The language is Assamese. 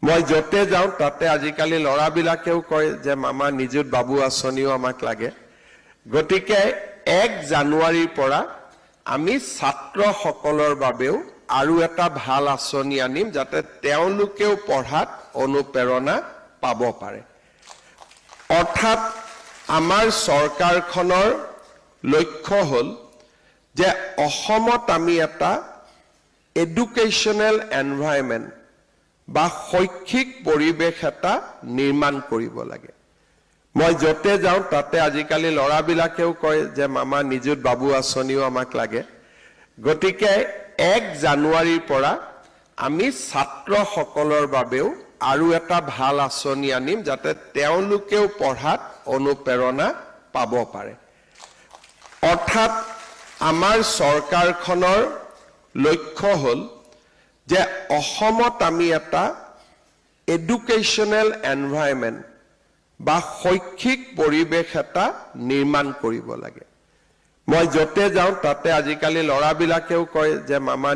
মই যতে যাওঁ তাতে আজিকালি ল'ৰাবিলাকেও কয় যে মামা নিযুত বাবু আঁচনিও আমাক লাগে। গতিকে 1 জানুৱাৰীৰ পৰা আমি ছাত্ৰসকলৰ বাবেও আৰু এটা ভাল আঁচনি আনিম যাতে তেওঁলোকেও পঢ়াত অনুপ্ৰেৰণা পাব পাৰে। অৰ্থাৎ আমাৰ চৰকাৰখনৰ লক্ষ্য হ'ল যে অসমত আমি এটা এডুকেশ্যনেল এনভাইৰনমেণ্ট বা শৈক্ষিক পৰিৱেশ এটা নিৰ্মাণ কৰিব লাগে। মই যতে যাওঁ তাতে আজিকালি ল'ৰাবিলাকেও কয় যে মামা নিযুত বাবু আঁচনিও আমাক লাগে। গতিকে 1 জানুৱাৰীৰ পৰা আমি ছাত্ৰসকলৰ বাবেও আৰু এটা ভাল আঁচনি আনিম যাতে তেওঁলোকেও পঢ়াত অনুপ্ৰেৰণা পাব পাৰে। অৰ্থাৎ আমাৰ চৰকাৰখনৰ লক্ষ্য হ'ল যে অসমত আমি এটা এডুকেশ্যনেল এনভাইৰনমেণ্ট বা শৈক্ষিক পৰিৱেশ এটা নিৰ্মাণ কৰিব লাগে। মই যতে যাওঁ তাতে আজিকালি ল'ৰাবিলাকেও কয় যে মামা